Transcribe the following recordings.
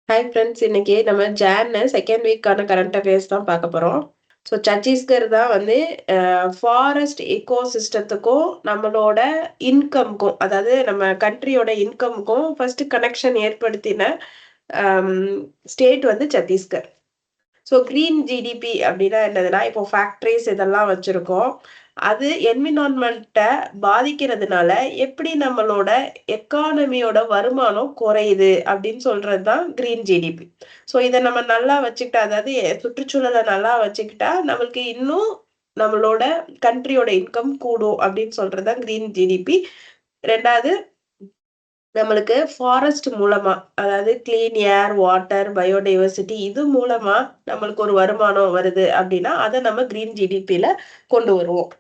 Hi friends. இன்னைக்கு நம்ம John second வீக்கான கரண்ட் அஃபேர்ஸ் தான் பார்க்க போறோம். ஸோ சத்தீஸ்கர் தான் வந்து ஃபாரஸ்ட் எக்கோ சிஸ்டத்துக்கும் நம்மளோட இன்கம்க்கும், அதாவது நம்ம கண்ட்ரியோட இன்கம்க்கும் ஃபர்ஸ்ட் கனெக்ஷன் ஏற்படுத்தின ஸ்டேட் வந்து சத்தீஸ்கர். ஸோ கிரீன் ஜிடிபி அப்படின்னா என்னதுன்னா, இப்போ ஃபேக்ட்ரிஸ் இதெல்லாம் வச்சிருக்கோம். அது என்விரான்மெண்ட்ட பாதிக்கிறதுனால எப்படி நம்மளோட எக்கானமியோட வருமானம் குறையுது அப்படின்னு சொல்றது தான் கிரீன் ஜிடிபி. ஸோ இத நம்ம நல்லா வச்சுக்கிட்டா, அதாவது சுற்றுச்சூழல நல்லா வச்சுக்கிட்டா, நம்மளுக்கு இன்னும் நம்மளோட கண்ட்ரியோட இன்கம் கூடும் அப்படின்னு சொல்றது தான் கிரீன் ஜிடிபி. 2வது, நம்மளுக்கு ஃபாரஸ்ட் மூலமா, அதாவது கிளீன் ஏர், வாட்டர், பயோடைவர்சிட்டி இது மூலமா நம்மளுக்கு ஒரு வருமானம் வருது அப்படின்னா, அத நம்ம கிரீன் ஜிடிபில கொண்டு வருவோம்.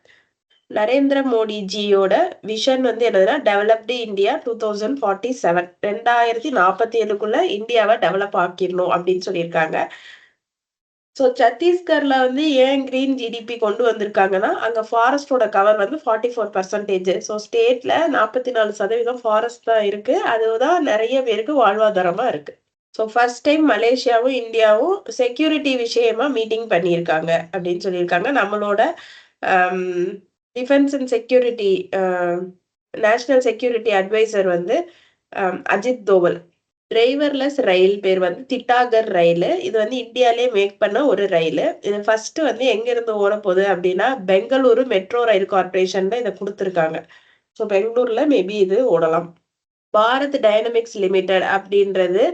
நரேந்திர மோடி ஜியோட விஷன் வந்து என்னதுன்னா, டெவலப்டு இந்தியா 2047 2047க்குள்ள இந்தியாவை டெவலப் ஆக்கிடணும் அப்படின்னு சொல்லியிருக்காங்க. ஸோ சத்தீஸ்கர்ல வந்து ஏன் கிரீன் ஜிடிபி கொண்டு வந்திருக்காங்கன்னா, அங்க ஃபாரஸ்ட்டோட கவர் வந்து 44%. ஸோ ஸ்டேட்ல 44% ஃபாரஸ்ட் தான் இருக்கு. அதுதான் நெறைய பேருக்கு வாழ்வாதாரமா இருக்கு. ஸோ ஃபர்ஸ்ட் டைம் மலேசியாவும், இந்தியாவும் செக்யூரிட்டி விஷயமா மீட்டிங் பண்ணியிருக்காங்க அப்படின்னு சொல்லியிருக்காங்க. நம்மளோட um defence and security uh national security adviser வந்து அஜித் தோவல். டிரைவர்லெஸ் ரயில் பேர் வந்து திட்டாகர் ரயிலு. இது வந்து இந்தியாலயே மேக் பண்ண ஒரு ரயிலு. இது ஃபர்ஸ்ட் வந்து எங்க இருந்து ஓடப்போகுது அப்டின்னா, பெங்களூரு மெட்ரோ ரயில் கார்ப்பரேஷன்ல இத குடுத்துருக்காங்க. ஸோ பெங்களூர்ல மேபி இது ஓடலாம். பாரத் டைனமிக்ஸ் லிமிடெட் அப்டின்றது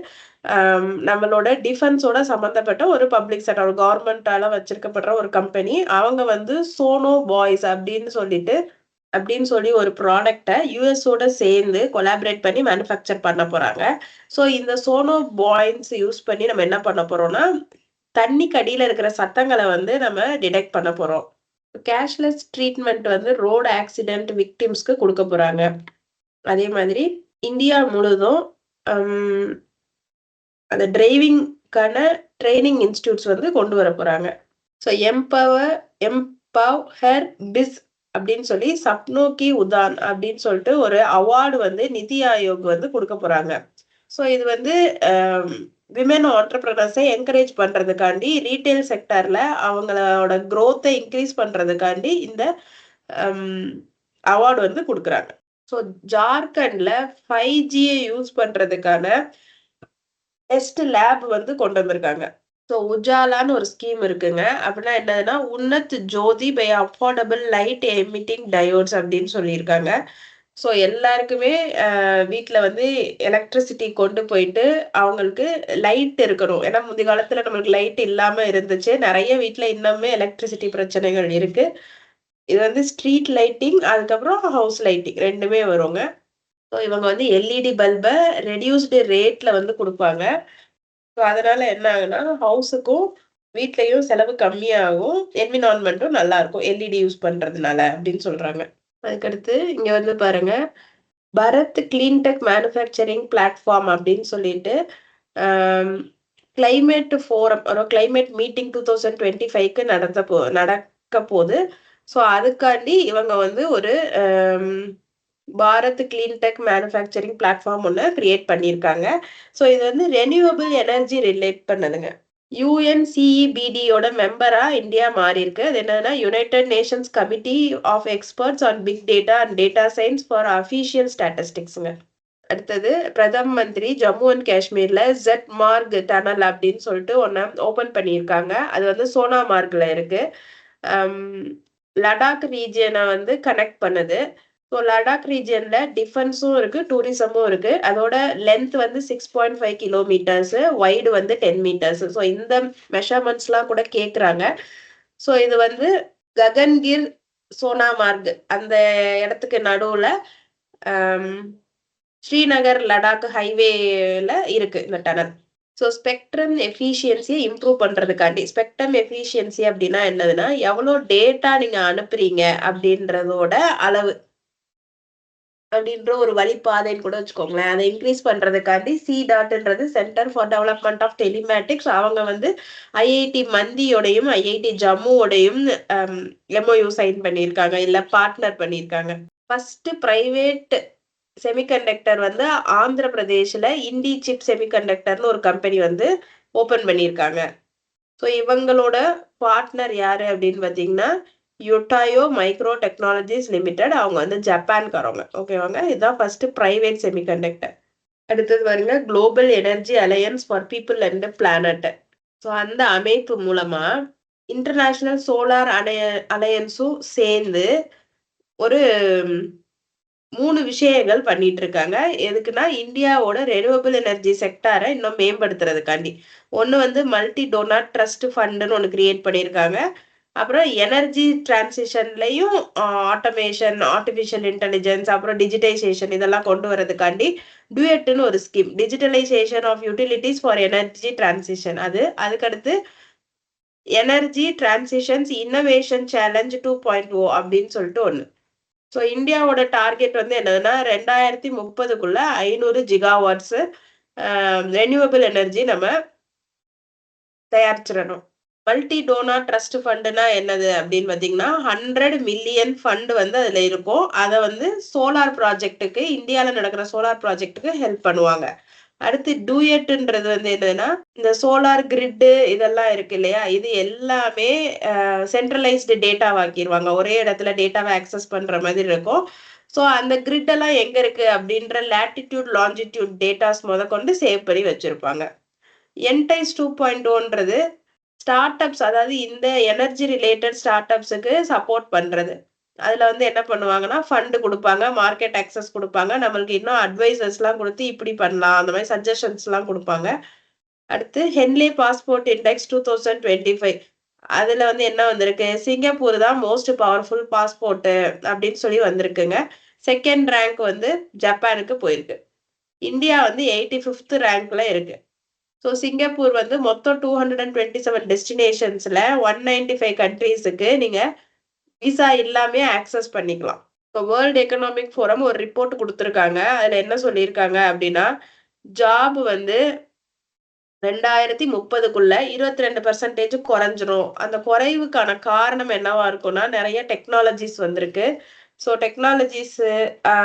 நம்மளோட டிஃபென்ஸோட சம்மந்தப்பட்ட ஒரு பப்ளிக் செக்டார் கவர்மெண்ட்டால வச்சிருக்கப்படுற ஒரு கம்பெனி. அவங்க வந்து சோனோ பாய்ஸ் அப்படின்னு சொல்லி ஒரு ப்ராடக்ட்ட யுஎஸோட சேர்ந்து கொலாபரேட் பண்ணி மேனுஃபேக்சர் பண்ண போறாங்க. ஸோ இந்த சோனோ பாயிண்ட்ஸ் யூஸ் பண்ணி நம்ம என்ன பண்ண போறோம்னா, தண்ணிக்கு அடியில இருக்கிற சத்தங்கள வந்து நம்ம டிடெக்ட் பண்ண போறோம். கேஷ்லெஸ் ட்ரீட்மெண்ட் வந்து ரோட் ஆக்சிடென்ட் விக்டிம்ஸ்க்கு குடுக்க போறாங்க. அதே மாதிரி இந்தியா முழுதும் அம் அந்த டிரைவிங்க்கான ட்ரெய்னிங் இன்ஸ்டிடியூட்ஸ் வந்து கொண்டு வர போறாங்க. ஸோ எம்பவ் ஹர் பிஸ் அப்படின்னு சொல்லி சப்னோ கி உதான் அப்படின்னு சொல்லிட்டு ஒரு அவார்டு வந்து நிதி ஆயோக் வந்து குடுக்க போறாங்க. ஸோ இது வந்து விமென் ஆண்டர்பிரினர்ஸை என்கரேஜ் பண்றதுக்காண்டி, ரீட்டெயில் செக்டார்ல அவங்களோட குரோத்த இன்கிரீஸ் பண்றதுக்காண்டி இந்த அம் அவார்டு வந்து குடுக்குறாங்க. ஸோ ஜார்க்கண்ட்ல 5Gய யூஸ் பண்றதுக்கான டெஸ்ட் லேப் வந்து கொண்டு வந்திருக்காங்க. ஸோ உஜாலான்னு ஒரு ஸ்கீம் இருக்குங்க. அப்படின்னா என்னதுன்னா, Unnat Jyoti by affordable light emitting diodes அப்படின்னு சொல்லியிருக்காங்க. ஸோ எல்லாருக்குமே வீட்ல வந்து எலக்ட்ரிசிட்டி கொண்டு போயிட்டு அவங்களுக்கு லைட் இருக்கணும். ஏன்னா முந்தைய காலத்துல நம்மளுக்கு லைட் இல்லாம இருந்துச்சு. நெறைய வீட்ல இன்னுமே எலக்ட்ரிசிட்டி பிரச்சனைகள் இருக்கு. இது வந்து ஸ்ட்ரீட் லைட்டிங், அதுக்கப்புறம் ஹவுஸ் லைட்டிங் 2மே வருங்க. ஸோ இவங்க வந்து எல்இடி பல்ப ரெடியூஸ்டு ரேட்ல வந்து குடுப்பாங்க. ஸோ அதனால என்ன ஆகுன்னா, ஹவுஸுக்கும், வீட்லயும் செலவு கம்மியாகும். என்விரான்மென்ட்டும் நல்லா இருக்கும். எல்இடி யூஸ் பண்றதுனால அப்படின்னு சொல்றாங்க. அதுக்கடுத்து இங்க வந்து பாருங்க, Bharat clean tech manufacturing platform அப்படின்னு சொல்லிட்டு, அம் கிளைமேட் ஃபோரம் ஒரு கிளைமேட் மீட்டிங் 2025க்கு நடக்கப்போது. ஸோ அதுக்காண்டி இவங்க வந்து ஒரு um Bharat clean tech manufacturing platform ஒண்ணு கிரியேட் பண்ணியிருக்காங்க. ஸோ இது வந்து ரெனியூவபிள் எனர்ஜி ரிலேட் பண்ணதுங்க. யுஎன்சிஇபிடியோட மெம்பரா இந்தியா மாறியிருக்கு. அது என்னன்னா, United Nations committee of experts on big data and data science for official ஸ்டாட்டிஸ்டிக்ஸ்ங்க. அடுத்தது பிரதம மந்திரி ஜம்மு அண்ட் காஷ்மீர்ல மார்க் டனல் அப்படின்னு சொல்லிட்டு ஒண்ண ஓப்பன் பண்ணியிருக்காங்க. அது வந்து சோனாமார்க்ல இருக்கு. அம் லடாக் ரீஜியன வந்து கனெக்ட் பண்ணுது. ஸோ லடாக் ரீஜியன்ல டிஃபென்ஸும் இருக்கு, டூரிசமும் இருக்கு. அதோட லென்த் வந்து 6.5 கிலோமீட்டர்ஸ், வைட் வந்து 10 மீட்டர்ஸ். ஸோ இந்த மெஷர்மென்ட்ஸ்லாம் கூட கேட்குறாங்க. ஸோ இது வந்து ககன்கிர், சோனாமார்க் அந்த இடத்துக்கு நடுவுல அம் ஸ்ரீநகர் லடாக் ஹைவேல இருக்கு இந்த டனல். ஸோ ஸ்பெக்ட்ரம் எஃபிஷியன்சிய இம்ப்ரூவ் பண்றதுக்காண்டி, ஸ்பெக்ட்ரம் எஃபிஷியன்சி அப்டின்னா என்னதுன்னா, எவ்வளோ டேட்டா நீங்க அனுப்புறீங்க அப்டின்றதோட அளவு. அப்டின்ற ஒரு வழிப்பாதைன்னு கூட வச்சுக்கோங்களேன். அத இன்கிரீஸ் பண்றதுக்காண்டி சி.டாட்ன்றது centre for development of telematics. அவங்க வந்து ஐஐடி மந்தியோடையும், ஐஐடி ஜம்முவோடையும் எம்ஓயு சைன் பண்ணியிருக்காங்க. இல்ல பார்ட்னர் பண்ணியிருக்காங்க. ஃபர்ஸ்ட் பிரைவேட் செமிகண்டக்டர் வந்து ஆந்திர பிரதேஷ்ல இண்டி சிப் செமிகண்டக்டர்னு ஒரு கம்பெனி வந்து ஓப்பன் பண்ணியிருக்காங்க. ஸோ இவங்களோட பார்ட்னர் யாரு அப்படின்னு பார்த்தீங்கன்னா, யோட்டாயோ மைக்ரோ டெக்னாலஜிஸ் லிமிடெட். அவங்க வந்து ஜப்பான்காரவங்க. ஓகேவாங்க. இதுதான் ஃபர்ஸ்ட் பிரைவேட் செமிகண்டக்டர். அடுத்தது பாருங்க, global energy alliance for people and planet. So அந்த அமைப்பு மூலமா இன்டர்நேஷனல் சோலார் அலையன்ஸும் சேர்ந்து ஒரு 3 விஷயங்கள் பண்ணிட்டு இருக்காங்க. எதுக்குன்னா, இந்தியாவோட ரெனியூவபிள் எனர்ஜி செக்டார இன்னும் மேம்படுத்துறதுக்காண்டி. ஒண்ணு வந்து மல்டி டோனார் ட்ரஸ்ட் ஃபண்டுன்னு ஒண்ணு கிரியேட் பண்ணியிருக்காங்க. அப்புறம் எனர்ஜி டிரான்சிஷன்லயும் ஆட்டோமேஷன், ஆர்டிஃபிஷியல் இன்டெலிஜென்ஸ், அப்புறம் டிஜிட்டைசேஷன் இதெல்லாம் கொண்டு வரதுக்காண்டி டூயட்ன்னு ஒரு scheme. Digitalisation of utilities for energy transition அது. அதுக்கடுத்து எனர்ஜி டிரான்சிஷன்ஸ் இன்னோவேஷன் சேலஞ்ச் 2.0 அப்படின்னு சொல்லிட்டு ஒண்ணு. ஸோ இந்தியாவோட டார்கெட் வந்து என்னதுன்னா 2030க்குள்ள 500 ஜிகாவாட்ஸ் ரெனியூவபிள் எனர்ஜி நம்ம தயாரிச்சிடணும். மல்டி டோனார் ட்ரஸ்ட் ஃபண்டுனா என்னது அப்படின்னு பார்த்தீங்கன்னா, 100 மில்லியன் ஃபண்ட் வந்து அதுல இருக்கும். அத வந்து சோலார் ப்ராஜெக்ட்டுக்கு, இந்தியால நடக்கிற சோலார் ப்ராஜெக்ட்டுக்கு ஹெல்ப் பண்ணுவாங்க. அடுத்து டூயட்ன்றது வந்து என்னதுன்னா, இந்த சோலார் கிரிட்டு இதெல்லாம் இருக்கு இல்லையா? இது எல்லாமே சென்ட்ரலைஸ்டு டேட்டாவாக்கிருவாங்க. ஒரே இடத்துல டேட்டாவ ஆக்சஸ் பண்ற மாதிரி இருக்கும். ஸோ அந்த கிரிட் எல்லாம் எங்க இருக்கு அப்படின்ற லேட்டிட்யூட், லாங்கிட்யூட் டேட்டாஸ் மொதற்கொண்டு சேவ் பண்ணி வச்சிருப்பாங்க. என்டைஸ் 2.0ன்றது ஸ்டார்ட் அப்ஸ், அதாவது இந்த எனர்ஜி ரிலேட்டட் ஸ்டார்ட் அப்ஸுக்கு சப்போர்ட் பண்றது. அதுல வந்து என்ன பண்ணுவாங்கன்னா, ஃபண்ட் குடுப்பாங்க, மார்க்கெட் ஆக்சஸ் குடுப்பாங்க. நம்மளுக்கு இன்னும் அட்வைசர்ஸ்லாம் குடுத்து இப்படி பண்ணலாம். அந்த மாரி சஜஷன்ஸ்லாம் குடுப்பாங்க. அடுத்து ஹென்லி பாஸ்போர்ட் இண்டெக்ஸ் 2025. அதுல வந்து என்ன வந்திருக்கு? சிங்கப்பூர் தான் மோஸ்ட் பவர்ஃபுல் பாஸ்போர்ட் அப்படின்னு சொல்லி வந்திருக்குங்க. 2nd ரேங்க் வந்து ஜப்பானுக்கு போயிருக்கு. இந்தியா வந்து 85th ரேங்க்ல இருக்கு. ஸோ சிங்கப்பூர் வந்து மொத்தம் 227 டெஸ்டினேஷன்ஸ்ல 195 கண்ட்ரீஸுக்கு நீங்க விசா இல்லாமயே ஆக்சஸ் பண்ணிக்கலாம். இப்போ வேர்ல்ட் எக்கனாமிக் ஃபோரம் ஒரு ரிப்போர்ட் குடுத்துருக்காங்க. அதுல என்ன சொல்லியிருக்காங்க அப்படின்னா, ஜாப் வந்து 2030க்குள்ள 22% குறைஞ்சிரும். அந்த குறைவுக்கான காரணம் என்னவா இருக்கும்னா, நெறைய டெக்னாலஜிஸ் வந்திருக்கு. ஸோ டெக்னாலஜிஸு அ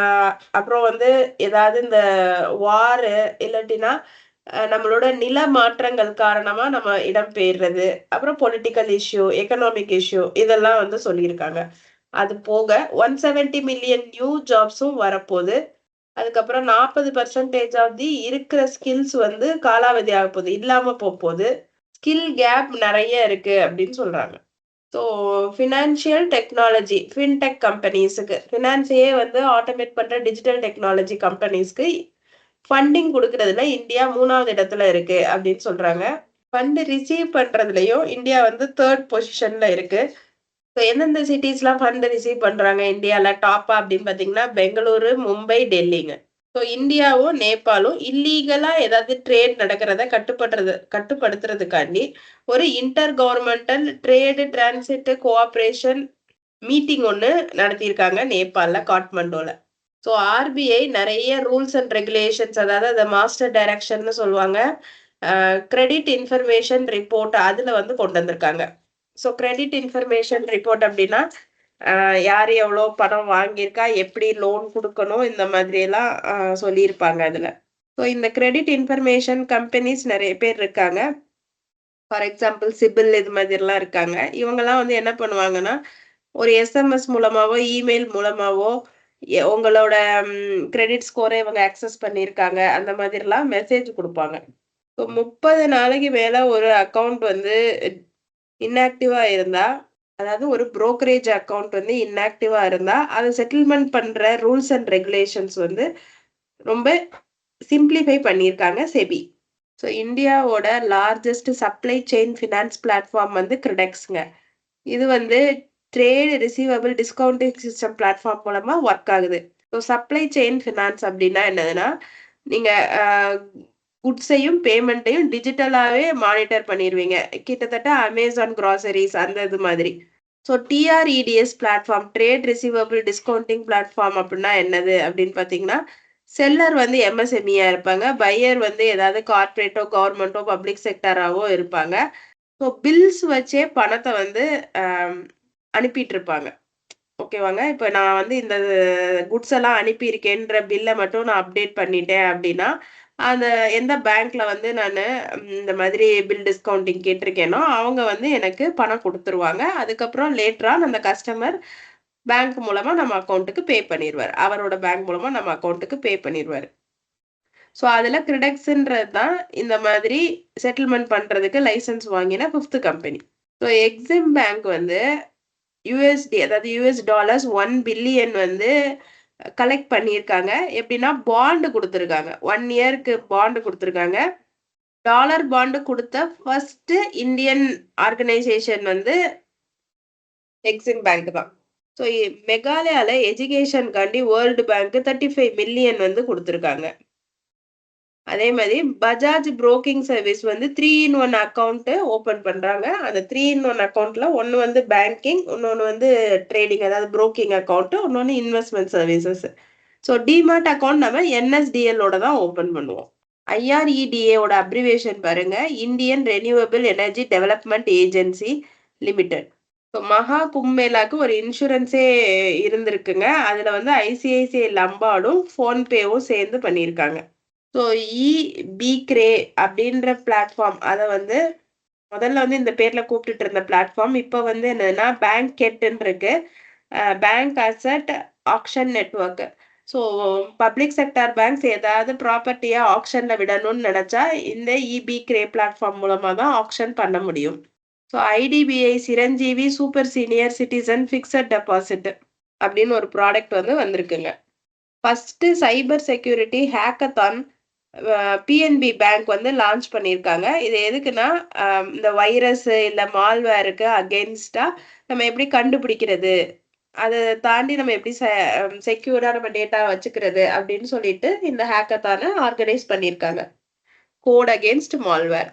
அப்புறம் வந்து ஏதாவது இந்த வாரு இல்லாட்டினா நம்மளோட நில மாற்றங்கள் காரணமா நம்ம இடம்பெயர்றது, அப்புறம் பொலிட்டிக்கல் இஷ்யூ, எக்கனாமிக் இஷ்யூ இதெல்லாம் வந்து சொல்லியிருக்காங்க. அது போக 170 மில்லியன் நியூ ஜாப்ஸும் வரப்போது. அதுக்கப்புறம் 40% ஆஃப் தி இருக்கிற ஸ்கில்ஸ் வந்து காலாவதி ஆகப்போது. இல்லாம போப்போது. ஸ்கில் கேப் நெறைய இருக்கு அப்படின்னு சொல்றாங்க. ஸோ ஃபினான்ஷியல் டெக்னாலஜி, ஃபின்டெக் கம்பெனிஸுக்கு ஃபினான்ஸையே வந்து ஆட்டோமேட் பண்ற டிஜிட்டல் டெக்னாலஜி கம்பெனிஸ்க்கு ஃபண்டிங் குடுக்குறதுல இந்தியா 3வது இடத்துல இருக்கு அப்படின்னு சொல்றாங்க. ஃபண்ட் ரிசீவ் பண்றதுலயும் இந்தியா வந்து 3rd பொசிஷன்ல இருக்கு. ஸோ எந்தெந்த சிட்டீஸ்லாம் ஃபண்ட் ரிசீவ் பண்றாங்க இந்தியால டாப்பா அப்படின்னு பார்த்தீங்கன்னா, பெங்களூரு, மும்பை, டெல்லிங்க. ஸோ இந்தியாவும், நேபாளும் இல்லீகலா ஏதாவது ட்ரேட் நடக்கிறத கட்டுப்படுத்துறதுக்காண்டி ஒரு இன்டர் கவர்ன்மெண்டல் ட்ரேட் டிரான்சிட் கோஆப்பரேஷன் மீட்டிங் ஒண்ணு நடத்தியிருக்காங்க நேபாள்ல, காட்மண்டுல. ஸோ ஆர்பிஐ நெறைய ரூல்ஸ் அண்ட் ரெகுலேஷன்ஸ், அதாவது அத மாஸ்டர் டைரக்ஷன்னு சொல்லுவாங்க. கிரெடிட் இன்ஃபர்மேஷன் ரிப்போர்ட் அதுல வந்து கொண்டு வந்திருக்காங்க. ஸோ கிரெடிட் இன்ஃபர்மேஷன் ரிப்போர்ட் அப்படின்னா, யார் எவ்வளோ பணம் வாங்கியிருக்கா, எப்படி லோன் குடுக்கணும், இந்த மாதிரி எல்லாம் சொல்லியிருப்பாங்க அதுல. ஸோ இந்த கிரெடிட் இன்ஃபர்மேஷன் கம்பெனிஸ் நெறைய பேர் இருக்காங்க. ஃபார் எக்ஸாம்பிள் சிபில் இது மாதிரிலாம் இருக்காங்க. இவங்கலாம் வந்து என்ன பண்ணுவாங்கன்னா, ஒரு எஸ்எம்எஸ் மூலமாவோ, இமெயில் மூலமாவோ உங்களோட கிரெடிட் ஸ்கோர இவங்க ஆக்சஸ் பண்ணியிருக்காங்க. அந்த மாதிரிலாம் மெசேஜ் குடுப்பாங்க. இப்போ 30 நாளைக்கு மேல ஒரு அக்கவுண்ட் வந்து இன்ஆக்டிவா இருந்தா, அதாவது ஒரு புரோக்கரேஜ் அக்கவுண்ட் வந்து இன்ஆக்டிவா இருந்தா, அத செட்டில்மென்ட் பண்ற ரூல்ஸ் அண்ட் ரெகுலேஷன்ஸ் வந்து ரொம்ப சிம்ப்ளிஃபை பண்ணியிருக்காங்க செபி. ஸோ இந்தியாவோட largest supply chain finance platform வந்து கிரெடெக்ஸ்ங்க. இது வந்து trade receivable discounting system platform மூலமா ஒர்க் ஆகுது. ஸோ சப்ளை செயின் ஃபினான்ஸ் அப்படின்னா என்னதுன்னா, நீங்க குட்ஸையும் பேமெண்ட்டையும் டிஜிட்டலாவே மானிட்டர் பண்ணிருவீங்க. கிட்டத்தட்ட அமேசான் கிராசரிஸ் அந்த இது மாதிரி. So TREDS platform, trade receivable discounting platform அப்படின்னா என்னது அப்படின்னு பார்த்தீங்கன்னா, செல்லர் வந்து எம்எஸ்எம்இயா இருப்பாங்க. பையர் வந்து ஏதாவது கார்ப்பரேட்டோ, கவர்மெண்ட்டோ, பப்ளிக் செக்டாராவோ இருப்பாங்க. ஸோ பில்ஸ் வச்சே பணத்த வந்து அனுப்பிட்டு இருப்பாங்க. ஓகேவாங்க. இப்ப நான் வந்து இந்த குட்ஸ் எல்லாம் அனுப்பியிருக்கேன்ற பில்ல மட்டும் நான் அப்டேட் பண்ணிட்டேன் அப்டின்னா, அந்த எந்த பேங்க்ல வந்து நானு இந்த மாதிரி பில் டிஸ்கவுண்டிங் கேட்டிருக்கேனோ, அவங்க வந்து எனக்கு பணம் குடுத்துருவாங்க. அதுக்கப்புறம் லேட்டர் ஆன் அந்த கஸ்டமர் பேங்க் மூலமா நம்ம அக்கவுண்ட்க்கு பே பண்ணிருவாரு. அவரோட பேங்க் மூலமா நம்ம அக்கவுண்ட்க்கு பே பண்ணிருவாரு. ஸோ அதுல கிரெடெக்ஸ்ன்றது தான் இந்த மாதிரி செட்டில்மென்ட் பண்றதுக்கு லைசென்ஸ் வாங்கின fifth company. So Exim bank வந்து யுஎஸ்டி அதாவது யுஎஸ் டாலர்ஸ் 1 பில்லியன் வந்து கலெக்ட் பண்ணியிருக்காங்க. எப்படின்னா பாண்ட் குடுத்துருக்காங்க. 1 இயர்க்கு பாண்ட் குடுத்துருக்காங்க. டாலர் பாண்ட் குடுத்த ஃபர்ஸ்ட் இந்தியன் ஆர்கனைசேஷன் வந்து எக்ஸிம் பேங்க் தான். ஸோ மெகாலயால எஜுகேஷன்காண்டி வேர்ல்ட் பேங்க் 35 மில்லியன் வந்து குடுத்துருக்காங்க. அதே மாதிரி பஜாஜ் புரோக்கிங் சர்வீஸ் வந்து 3 இன் 1 அக்கவுண்ட் ஓப்பன் பண்றாங்க. அந்த 3 இன் 1 அக்கவுண்ட்ல ஒண்ணு வந்து பேங்கிங், இன்னொன்னு வந்து ட்ரேடிங் அதாவது புரோக்கிங் அக்கவுண்ட், இன்னொன்னு investment services. So demat account நம்ம என்எஸ்டிஎல் ஓட தான் ஓப்பன் பண்ணுவோம். ஐஆர்இடிஏ ஓட அப்ரிவேஷன் பாருங்க. Indian renewable energy development agency limited. So மகா கும்பமேளாக்கு ஒரு இன்சூரன்ஸே இருந்திருக்குங்க. அதுல வந்து ஐசிஐசிஐ லம்பார்டும், ஃபோன்பேவும் சேர்ந்து பண்ணியிருக்காங்க. ஸோ பி-கிரே அப்படின்ற பிளாட்ஃபார்ம் அத வந்து முதல்ல வந்து இந்த பேர்ல கூப்பிட்டுட்டு இருந்த பிளாட்ஃபார்ம் இப்ப வந்து என்னன்னா பேங்க் கெட்ன்னு இருக்கு. Bank asset action network. So public sector banks ஏதாவது ப்ராப்பர்ட்டியா ஆக்ஷன்ல விடணும்னு நினைச்சா இந்த இ-பி-கிரே பிளாட்ஃபார்ம் மூலமா தான் ஆக்ஷன் பண்ண முடியும். So IDBI Chiranjeevi super senior citizen fixed deposit அப்படின்னு ஒரு ப்ராடக்ட் வந்து வந்திருக்குங்க. First cyber security hackathon PNB bank வந்து லான்ச் பண்ணியிருக்காங்க. இது எதுக்குன்னா, இந்த வைரஸ் இல்ல மால்வேருக்கு அகெயின்ஸ்டா நம்ம எப்படி கண்டுபிடிக்கிறது? அத தாண்டி நம்ம எப்படி செக்யூரா நம்ம டேட்டா வச்சுக்கிறது அப்படின்னு சொல்லிட்டு இந்த ஹேக்கத்தான ஆர்கனைஸ் பண்ணியிருக்காங்க. Code against malware.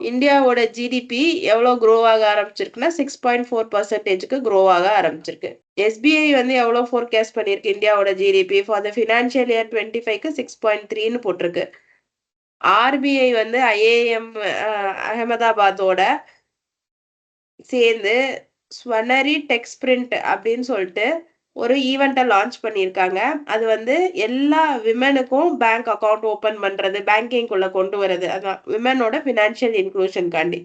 இந்தியாவோட ஜிடிபி எவ்வளோ க்ரோ ஆக ஆரம்பிச்சிருக்குன்னா 6.4%க்கு க்ரோ ஆக ஆரம்பிச்சிருக்கு. எஸ்பிஐ வந்து எவ்வளோ ஃபோர்காஸ்ட் பண்ணியிருக்கு இந்தியாவோட GDP for the financial year 25க்கு 6.3ன்னு போட்டிருக்கு. ஆர்பிஐ வந்து ஐஏஎம் அகமதாபாத்தோட சேர்ந்து ஸ்வனரி டெக் ஸ்பிரிண்ட் அப்படின்னு சொல்லிட்டு ஒரு ஈவெண்ட்டை லான்ச் பண்ணியிருக்காங்க. அது வந்து எல்லா விமனுக்கும் பேங்க் அக்கவுண்ட் ஓப்பன் பண்றது, பேங்கிங்குள்ள கொண்டு வர்றது. அதான் விமனோட ஃபினான்ஷியல் இன்க்ளூஷன்காண்டி.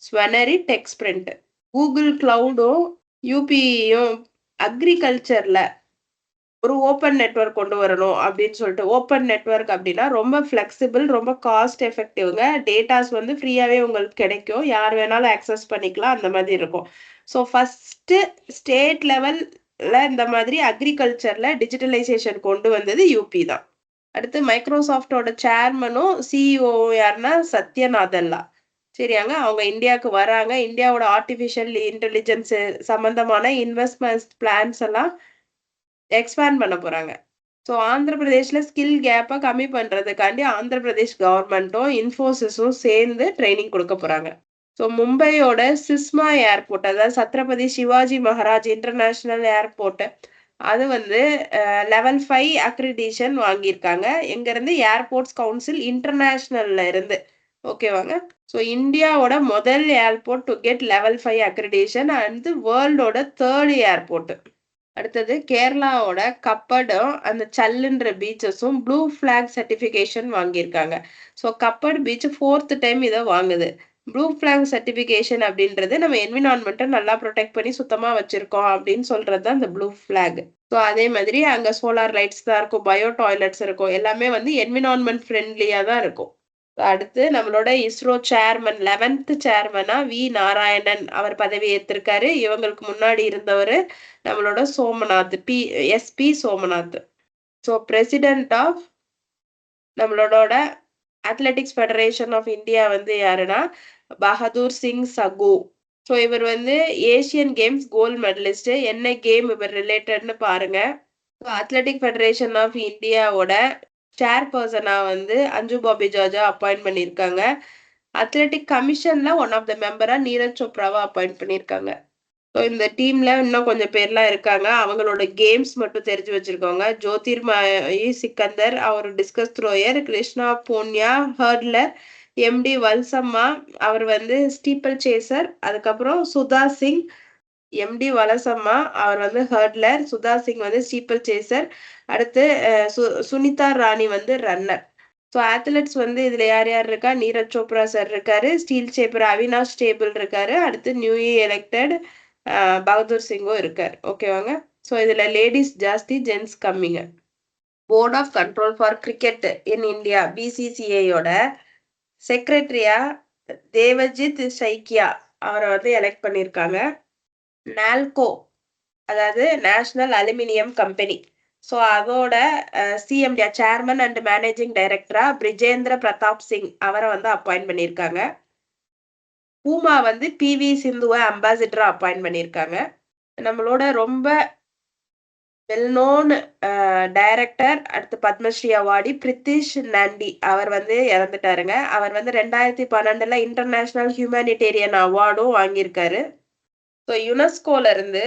Swanari tech sprint. கூகுள் கிளவுடும் யூபியும் அக்ரிகல்ச்சர்ல ஒரு ஓப்பன் நெட்வொர்க் கொண்டு வரணும் அப்படின்னு சொல்லிட்டு ஓப்பன் நெட்வொர்க் அப்படின்னா ரொம்ப ஃப்ளெக்சிபிள், ரொம்ப காஸ்ட் எஃபெக்டிவ்ங்க. டேட்டாஸ் வந்து ஃப்ரீயாவே உங்களுக்கு கிடைக்கும். யார் வேணாலும் ஆக்சஸ் பண்ணிக்கலாம். அந்த மாதிரி இருக்கும். ஸோ ஃபர்ஸ்ட் ஸ்டேட் லெவல்ல இந்த மாதிரி அக்ரிகல்ச்சர்ல டிஜிட்டலைசேஷன் கொண்டு வந்தது யூபி தான். அடுத்து மைக்ரோசாஃப்டோட சேர்மனும் சிஇஓ யாருன்னா சத்ய நாதல்லா. சரியாங்க. அவங்க இந்தியாவுக்கு வராங்க. இந்தியாவோட ஆர்டிஃபிஷியல் இன்டெலிஜென்ஸ் சம்பந்தமான இன்வெஸ்ட்மெண்ட் பிளான்ஸ் எல்லாம் எக்ஸ்பேண்ட் பண்ண போறாங்க. ஸோ ஆந்திர பிரதேஷ்ல ஸ்கில் கேப்ப கம்மி பண்றதுக்காண்டி ஆந்திர பிரதேஷ் கவர்மெண்ட்டும், இன்ஃபோசிஸும் சேர்ந்து ட்ரெய்னிங் குடுக்க போறாங்க. ஸோ மும்பையோட சிஸ்மா ஏர்போர்ட் அதாவது சத்ரபதி சிவாஜி மகாராஜ் இன்டர்நேஷனல் ஏர்போர்ட் அது வந்து லெவல் 5 அக்ரிடிஷன் வாங்கியிருக்காங்க. எங்க இருந்து ஏர்போர்ட்ஸ் கவுன்சில் இன்டர்நேஷனல்ல இருந்து. ஓகேவாங்க. ஸோ இந்தியாவோட முதல் airport to get level 5 accreditation and வேர்ல்டோட 3rd ஏர்போர்ட். அடுத்தது கேரளாவோட கப்படும் அந்த சல்லுன்ற பீச்சஸும் ப்ளூ ஃபிளாக் சர்டிஃபிகேஷன் வாங்கியிருக்காங்க. So Kappad beach 4th time இதை வாங்குது. ப்ளூ ஃபிளாக் சர்டிஃபிகேஷன் அப்படின்றது நம்ம என்விரான்மெண்ட்டை நல்லா ப்ரொடெக்ட் பண்ணி சுத்தமா வச்சிருக்கோம் அப்படின்னு சொல்றது தான் இந்த ப்ளூ ஃபிளாக். ஸோ அதே மாதிரி அங்க சோலார் லைட்ஸ் தான் இருக்கும், பயோ டாய்லெட்ஸ் இருக்கும், எல்லாமே வந்து என்விரான்மெண்ட் ஃப்ரெண்ட்லியா தான் இருக்கும். அடுத்து நம்மளோட இஸ்ரோ சேர்மன் 11th சேர்மனா வி நாராயணன் அவர் பதவி ஏற்றிருக்காரு. இவங்களுக்கு முன்னாடி இருந்தவர் நம்மளோட Somanath SP Somanath. So president of நம்மளோட அத்லெட்டிக்ஸ் ஃபெடரேஷன் ஆஃப் இந்தியா வந்து யாருன்னா பகதூர் சிங் சகு. ஸோ இவர் வந்து ஏசியன் கேம்ஸ் கோல்ட் மெடலிஸ்ட். என்ன கேம் இவர் ரிலேட்டட்னு பாருங்க. அத்லெட்டிக் ஃபெடரேஷன் ஆஃப் இந்தியாவோட சேர்பர்சனா வந்து அஞ்சு பாபி ஜார்ஜா அப்பாயிண்ட் பண்ணியிருக்காங்க. அத்லெட்டிக் கமிஷன்ல ஒன் ஆஃப் த மெம்பரா நீரஜ் சோப்ராவா அப்பாயிண்ட் பண்ணியிருக்காங்க. ஸோ இந்த டீம்ல இன்னும் கொஞ்சம் பேர்லாம் இருக்காங்க. அவங்களோட கேம்ஸ் மட்டும் தெரிஞ்சு வச்சிருக்கோங்க. ஜோதிர்மயி சிக்கந்தர் அவர் டிஸ்கஸ் த்ரோயர், கிருஷ்ணா பூன்யா ஹர்ட்லர், எம்டி வல்சம்மா அவர் வந்து ஸ்டீப்பிள் சேசர், அதுக்கப்புறம் சுதா சிங் எம்டி வலசம்மா அவர் வந்து ஹர்ட்லர், சுதா சிங் வந்து ஸ்டீப்பிள் சேசர், அடுத்து சுனிதா ராணி வந்து ரன்னர். ஸோ அத்லெட்ஸ் வந்து இதுல யார் யார் இருக்கா? நீரஜ் சோப்ரா சார் இருக்காரு, ஸ்டீல் சேப்பர் அவினாஷ் டேபிள் இருக்காரு, அடுத்து நியூலி எலெக்டட் பகதூர் சிங்கும் இருக்காரு. ஓகேவாங்க. ஸோ இதுல லேடீஸ் ஜாஸ்தி, ஜென்ட்ஸ் கம்மிங்க. Board of control for cricket in India பிசிசிஐயோட செக்ரட்டரியா தேவஜித் சைக்கியா அவரை வந்து எலெக்ட் பண்ணியிருக்காங்க. நால்கோ அதாவது நேஷனல் அலுமினியம் கம்பெனி. ஸோ அதோட சிஎம்டி சேர்மன் அண்ட் மேனேஜிங் டைரக்டரா பிரிஜேந்திர பிரதாப் சிங் அவரை வந்து அப்பாயிண்ட் பண்ணியிருக்காங்க. பூமா வந்து பிவி சிந்துவை அம்பாசிடரா அப்பாயிண்ட் பண்ணியிருக்காங்க. நம்மளோட ரொம்ப வெல் நோன் டைரக்டர் அடுத்து பத்மஸ்ரீ அவார்டி பிரித்திஷ் நண்டி அவர் வந்து இறந்துட்டாருங்க. அவர் வந்து 2012 இன்டர்நேஷனல் ஹியூமனிடேரியன் அவார்டும் வாங்கியிருக்காரு. ஸோ யுனெஸ்கோல இருந்து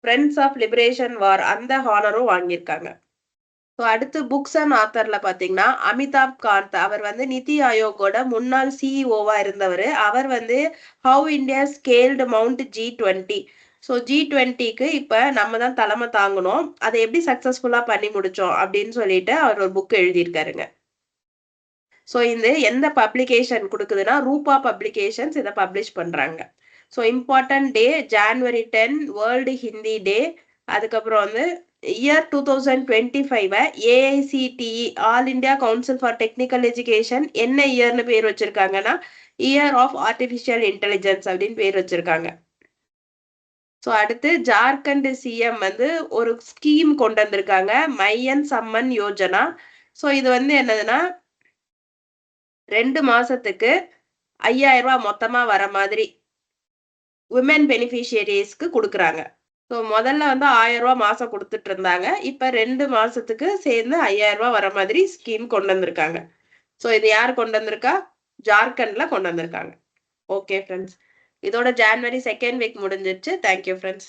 ஃப்ரெண்ட்ஸ் ஆஃப் லிபரேஷன் வார் அந்த ஹானரும் வாங்கியிருக்காங்க. ஸோ அடுத்து புக்ஸ் அண்ட் ஆத்தர்ல பாத்தீங்கன்னா அமிதாப் காந்த் அவர் வந்து நிதி ஆயோகோட முன்னாள் சிஇஓவா இருந்தவர். அவர் வந்து how India scaled mount G20. So G20க்கு இப்ப நம்ம தான் தலைமை தாங்கணும். அதை எப்படி சக்சஸ்ஃபுல்லா பண்ணி முடிச்சோம் அப்படின்னு சொல்லிட்டு அவர் ஒரு புக் எழுதியிருக்காருங்க. ஸோ இந்த எந்த பப்ளிகேஷன் கொடுக்குதுன்னா ரூபா பப்ளிகேஷன்ஸ் இதை பப்ளிஷ் பண்றாங்க. So important day January 10 world Hindi day. அதுக்கப்புறம் வந்து year 2025 AICTE all India council for technical education என்ன இயர்னு பேர் வச்சிருக்காங்கன்னா இயர் ஆஃப் ஆர்டிபிஷியல் இன்டெலிஜென்ஸ் அப்படின்னு பேர் வச்சிருக்காங்க. ஸோ அடுத்து ஜார்க்கண்ட் சிஎம் வந்து ஒரு ஸ்கீம் கொண்டு வந்திருக்காங்க மையன் சம்மன் யோஜனா. ஸோ இது வந்து என்னதுன்னா 2 மாசத்துக்கு 5000 ரூபாய் மொத்தமா வர மாதிரி விமன் பெனிஃபிஷியரிஸ்க்கு கொடுக்குறாங்க. ஸோ முதல்ல வந்து 1000 ரூபாய் மாசம் கொடுத்துட்டு இருந்தாங்க. இப்ப 2 மாசத்துக்கு சேர்ந்து 5000 ரூபாய் வர மாதிரி ஸ்கீம் கொண்டு வந்திருக்காங்க. ஸோ இது யார் கொண்டு வந்திருக்கா? ஜார்க்கண்ட்ல கொண்டு வந்திருக்காங்க. Okay friends. இதோட ஜான்வரி 2nd வீக் முடிஞ்சிருச்சு. Thank you friends.